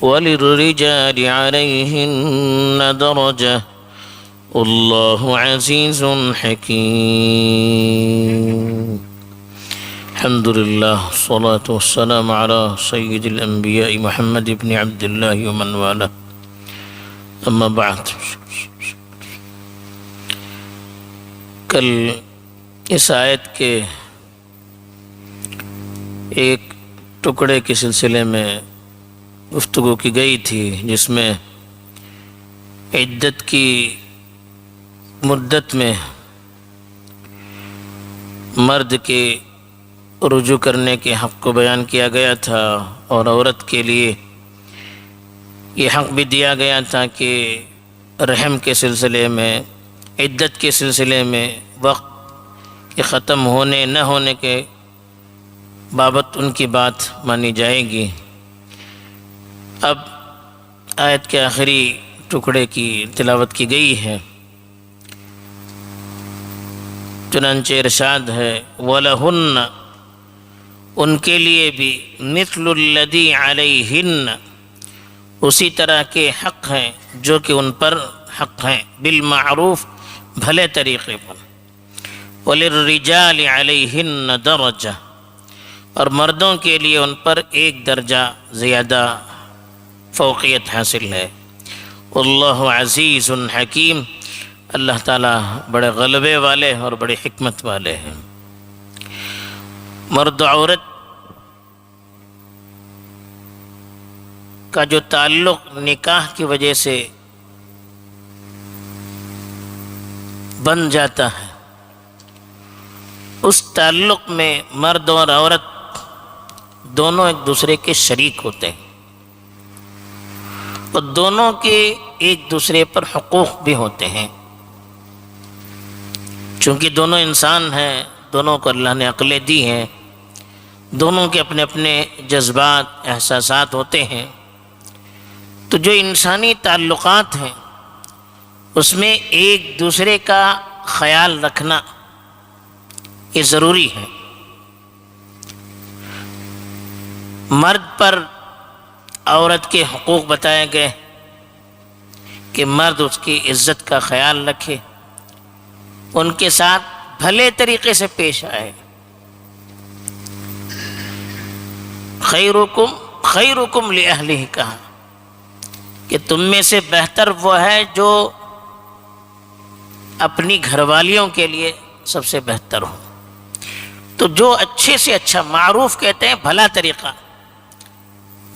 وَلِلرِّجَالِ عَلَيْهِنَّ دَرَجَةٌ وَاللَّهُ عَزِيزٌ حَكِيمٌ. الحمد للہ والصلاة والسلام على سید الانبیاء محمد بن عبد اللہ ومن والہ، اما بعد. کل اس آیت کے ایک ٹکڑے کے سلسلے میں گفتگو کی گئی تھی، جس میں عدت کی مدت میں مرد کے رجوع کرنے کے حق کو بیان کیا گیا تھا، اور عورت کے لیے یہ حق بھی دیا گیا تھا کہ رحم کے سلسلے میں، عدت کے سلسلے میں وقت کے ختم ہونے نہ ہونے کے بابت ان کی بات مانی جائے گی. اب آیت کے آخری ٹکڑے کی تلاوت کی گئی ہے. چنانچہ ارشاد ہے وَلَهُنَّ، ان کے لیے بھی مثل الذی علیہن، اسی طرح کے حق ہیں جو کہ ان پر حق ہیں، بالمعروف، بھلے طریقے پر. وَلِلرِّجَالِ عَلَيْهِنَّ دَرَجَةٌ، اور مردوں کے لیے ان پر ایک درجہ زیادہ فوقیت حاصل ہے. واللہ عزیز حکیم، اللہ تعالیٰ بڑے غلبے والے اور بڑے حکمت والے ہیں. مرد و عورت کا جو تعلق نکاح کی وجہ سے بن جاتا ہے، اس تعلق میں مرد اور عورت دونوں ایک دوسرے کے شریک ہوتے ہیں، اور دونوں کے ایک دوسرے پر حقوق بھی ہوتے ہیں. چونکہ دونوں انسان ہیں، دونوں کو اللہ نے عقلیں دی ہیں، دونوں کے اپنے اپنے جذبات، احساسات ہوتے ہیں. تو جو انسانی تعلقات ہیں اس میں ایک دوسرے کا خیال رکھنا یہ ضروری ہے. مرد پر عورت کے حقوق بتائے گئے کہ مرد اس کی عزت کا خیال رکھے، ان کے ساتھ بھلے طریقے سے پیش آئے. خیرکم لأہلہ، کہا کہ تم میں سے بہتر وہ ہے جو اپنی گھر والیوں کے لیے سب سے بہتر ہو. تو جو اچھے سے اچھا، معروف کہتے ہیں بھلا طریقہ،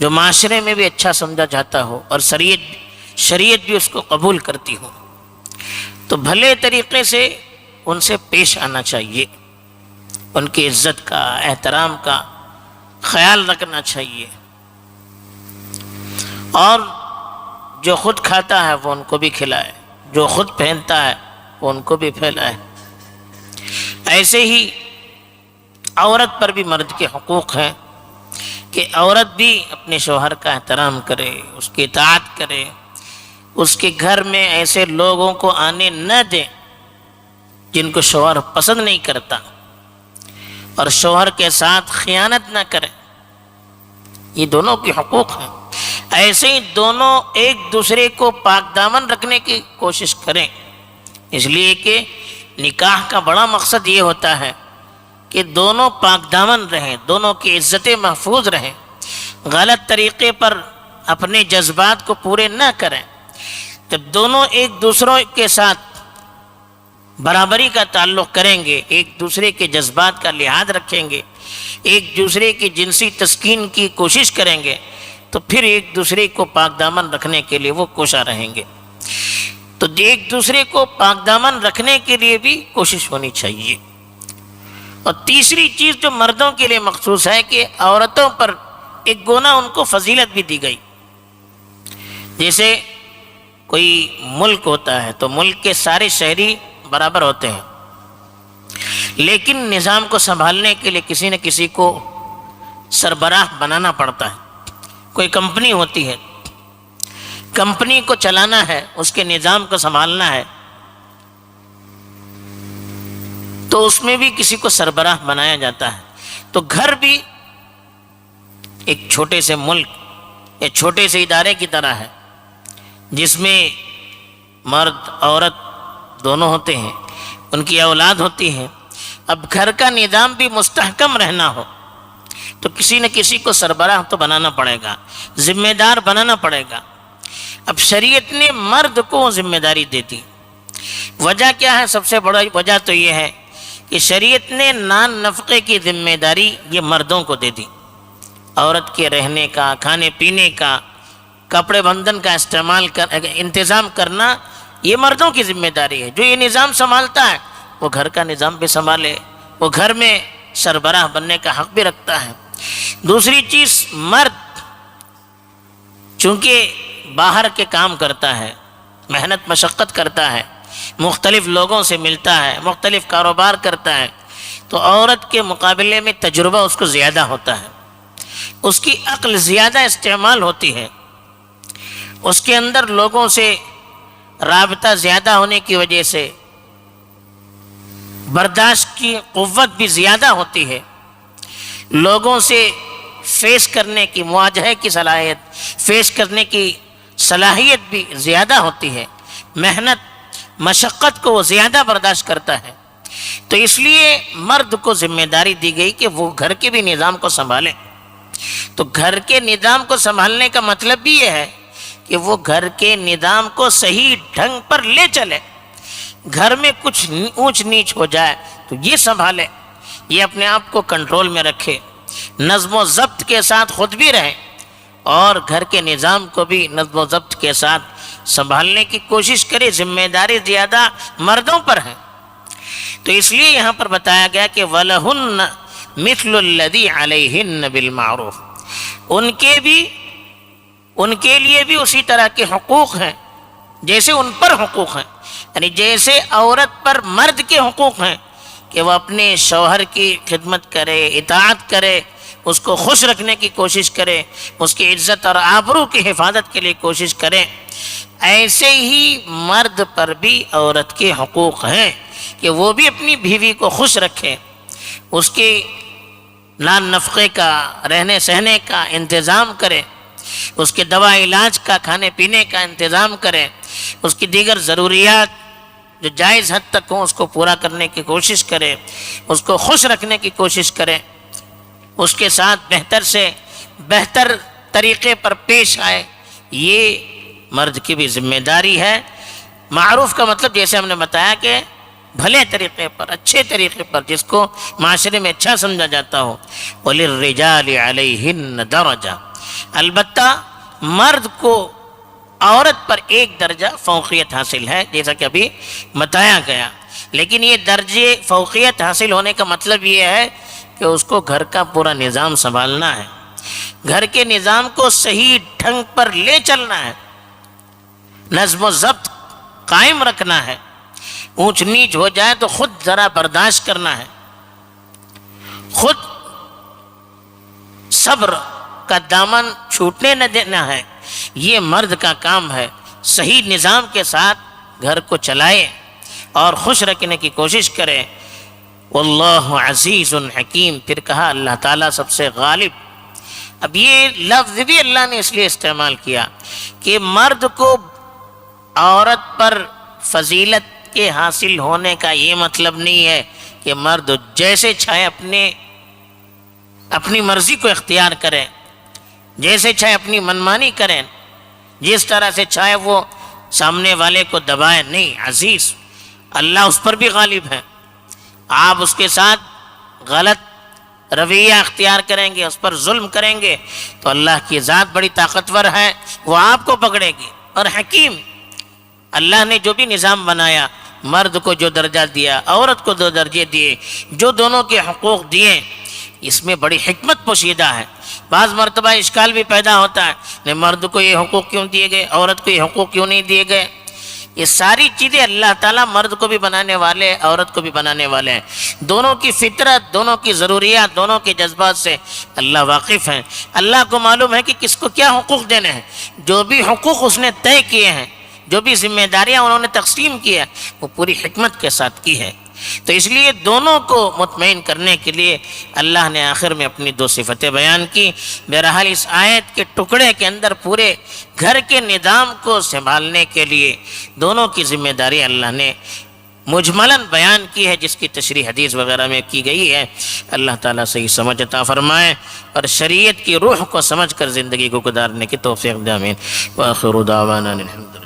جو معاشرے میں بھی اچھا سمجھا جاتا ہو اور شریعت بھی اس کو قبول کرتی ہو، تو بھلے طریقے سے ان سے پیش آنا چاہیے، ان کی عزت کا، احترام کا خیال رکھنا چاہیے. اور جو خود کھاتا ہے وہ ان کو بھی کھلائے، جو خود پہنتا ہے وہ ان کو بھی پھیلائے. ایسے ہی عورت پر بھی مرد کے حقوق ہیں کہ عورت بھی اپنے شوہر کا احترام کرے، اس کی اطاعت کرے، اس کے گھر میں ایسے لوگوں کو آنے نہ دے جن کو شوہر پسند نہیں کرتا، اور شوہر کے ساتھ خیانت نہ کرے. یہ دونوں کے حقوق ہیں. ایسے ہی دونوں ایک دوسرے کو پاک دامن رکھنے کی کوشش کریں، اس لیے کہ نکاح کا بڑا مقصد یہ ہوتا ہے کہ دونوں پاک دامن رہیں، دونوں کی عزتیں محفوظ رہیں، غلط طریقے پر اپنے جذبات کو پورے نہ کریں. جب دونوں ایک دوسروں کے ساتھ برابری کا تعلق کریں گے، ایک دوسرے کے جذبات کا لحاظ رکھیں گے، ایک دوسرے کی جنسی تسکین کی کوشش کریں گے، تو پھر ایک دوسرے کو پاک دامن رکھنے کے لیے وہ کوشاں رہیں گے. تو ایک دوسرے کو پاک دامن رکھنے کے لیے بھی کوشش ہونی چاہیے. اور تیسری چیز جو مردوں کے لیے مخصوص ہے کہ عورتوں پر ایک گونا ان کو فضیلت بھی دی گئی. جیسے کوئی ملک ہوتا ہے تو ملک کے سارے شہری برابر ہوتے ہیں، لیکن نظام کو سنبھالنے کے لیے کسی نہ کسی کو سربراہ بنانا پڑتا ہے. کوئی کمپنی ہوتی ہے، کمپنی کو چلانا ہے، اس کے نظام کو سنبھالنا ہے، تو اس میں بھی کسی کو سربراہ بنایا جاتا ہے. تو گھر بھی ایک چھوٹے سے ملک یہ چھوٹے سے ادارے کی طرح ہے جس میں مرد عورت دونوں ہوتے ہیں، ان کی اولاد ہوتی ہے۔ اب گھر کا نظام بھی مستحکم رہنا ہو تو کسی نہ کسی کو سربراہ تو بنانا پڑے گا، ذمہ دار بنانا پڑے گا۔ اب شریعت نے مرد کو ذمہ داری دے دی۔ وجہ کیا ہے؟ سب سے بڑا وجہ تو یہ ہے کہ شریعت نے نان نفقے کی ذمہ داری یہ مردوں کو دے دی۔ عورت کے رہنے کا، کھانے پینے کا، کپڑے بندھن کا انتظام کرنا یہ مردوں کی ذمہ داری ہے۔ جو یہ نظام سنبھالتا ہے وہ گھر کا نظام بھی سنبھالے، وہ گھر میں سربراہ بننے کا حق بھی رکھتا ہے۔ دوسری چیز، مرد چونکہ باہر کے کام کرتا ہے، محنت مشقت کرتا ہے، مختلف لوگوں سے ملتا ہے، مختلف کاروبار کرتا ہے، تو عورت کے مقابلے میں تجربہ اس کو زیادہ ہوتا ہے، اس کی عقل زیادہ استعمال ہوتی ہے، اس کے اندر لوگوں سے رابطہ زیادہ ہونے کی وجہ سے برداشت کی قوت بھی زیادہ ہوتی ہے، لوگوں سے فیس کرنے کی، مواجہے کی صلاحیت، فیس کرنے کی صلاحیت بھی زیادہ ہوتی ہے، محنت مشقت کو وہ زیادہ برداشت کرتا ہے۔ تو اس لیے مرد کو ذمہ داری دی گئی کہ وہ گھر کے بھی نظام کو سنبھالے۔ تو گھر کے نظام کو سنبھالنے کا مطلب بھی یہ ہے کہ وہ گھر کے نظام کو صحیح ڈھنگ پر لے چلے، گھر میں کچھ اونچ نیچ ہو جائے تو یہ سنبھالے، یہ اپنے آپ کو کنٹرول میں رکھے، نظم و ضبط کے ساتھ خود بھی رہے اور گھر کے نظام کو بھی نظم و ضبط کے ساتھ سنبھالنے کی کوشش کرے۔ ذمہ داری زیادہ مردوں پر ہے، تو اس لیے یہاں پر بتایا گیا کہ وَلَهُنَّ مِثْلُ الَّذِي عَلَيْهِنَّ بِالْمَعْرُوفِ، ان کے لیے بھی اسی طرح کے حقوق ہیں جیسے ان پر حقوق ہیں، یعنی جیسے عورت پر مرد کے حقوق ہیں کہ وہ اپنے شوہر کی خدمت کرے، اطاعت کرے، اس کو خوش رکھنے کی کوشش کرے، اس کی عزت اور آبرو کی حفاظت کے لیے کوشش کرے، ایسے ہی مرد پر بھی عورت کے حقوق ہیں کہ وہ بھی اپنی بیوی کو خوش رکھے، اس کے نان نفقے کا، رہنے سہنے کا انتظام کرے، اس کے دوا علاج کا، کھانے پینے کا انتظام کرے، اس کی دیگر ضروریات جو جائز حد تک ہوں اس کو پورا کرنے کی کوشش کرے، اس کو خوش رکھنے کی کوشش کرے، اس کے ساتھ بہتر سے بہتر طریقے پر پیش آئے، یہ مرد کی بھی ذمہ داری ہے۔ معروف کا مطلب جیسے ہم نے بتایا کہ بھلے طریقے پر، اچھے طریقے پر، جس کو معاشرے میں اچھا سمجھا جاتا ہو۔ وَلِلرِّجَالِ عَلَيْهِنَّ دَرَجَةٌ، البتہ مرد کو عورت پر ایک درجہ فوقیت حاصل ہے جیسا کہ ابھی بتایا گیا، لیکن یہ درجے فوقیت حاصل ہونے کا مطلب یہ ہے کہ اس کو گھر کا پورا نظام سنبھالنا ہے، گھر کے نظام کو صحیح ڈھنگ پر لے چلنا ہے، نظم و ضبط قائم رکھنا ہے، اونچ نیچ ہو جائے تو خود ذرا برداشت کرنا ہے، خود صبر کا دامن چھوٹنے نہ دینا ہے، یہ مرد کا کام ہے۔ صحیح نظام کے ساتھ گھر کو چلائے اور خوش رکھنے کی کوشش کرے۔ واللہ عزیز حکیم، پھر کہا اللہ تعالیٰ سب سے غالب۔ اب یہ لفظ بھی اللہ نے اس لیے استعمال کیا کہ مرد کو عورت پر فضیلت کے حاصل ہونے کا یہ مطلب نہیں ہے کہ مرد جیسے چاہے اپنی مرضی کو اختیار کرے، جیسے چاہے اپنی منمانی کریں، جس طرح سے چاہے وہ سامنے والے کو دبائے، نہیں، عزیز اللہ اس پر بھی غالب ہے۔ آپ اس کے ساتھ غلط رویہ اختیار کریں گے، اس پر ظلم کریں گے تو اللہ کی ذات بڑی طاقتور ہے، وہ آپ کو پکڑے گی۔ اور حکیم، اللہ نے جو بھی نظام بنایا، مرد کو جو درجہ دیا، عورت کو دو درجے دیے، جو دونوں کے حقوق دیے، اس میں بڑی حکمت پوشیدہ ہے۔ بعض مرتبہ اشکال بھی پیدا ہوتا ہے کہ مرد کو یہ حقوق کیوں دیے گئے، عورت کو یہ حقوق کیوں نہیں دیے گئے۔ یہ ساری چیزیں اللہ تعالیٰ مرد کو بھی بنانے والے، عورت کو بھی بنانے والے ہیں، دونوں کی فطرت، دونوں کی ضروریات، دونوں کے جذبات سے اللہ واقف ہیں۔ اللہ کو معلوم ہے کہ کس کو کیا حقوق دینے ہیں۔ جو بھی حقوق اس نے طے کیے ہیں، جو بھی ذمہ داریاں انہوں نے تقسیم کی ہے، وہ پوری حکمت کے ساتھ کی ہے۔ تو اس لیے دونوں کو مطمئن کرنے کے لیے اللہ نے آخر میں اپنی دو صفتیں بیان کی۔ بہرحال اس آیت کے ٹکڑے کے اندر پورے گھر کے نظام کو سنبھالنے کے لیے دونوں کی ذمہ داری اللہ نے مجملاً بیان کی ہے، جس کی تشریح حدیث وغیرہ میں کی گئی ہے۔ اللہ تعالیٰ صحیح سمجھ عطا فرمائے اور شریعت کی روح کو سمجھ کر زندگی کو گزارنے کی توفیق دے، آمین۔ وآخر دعوانا الحمد للہ۔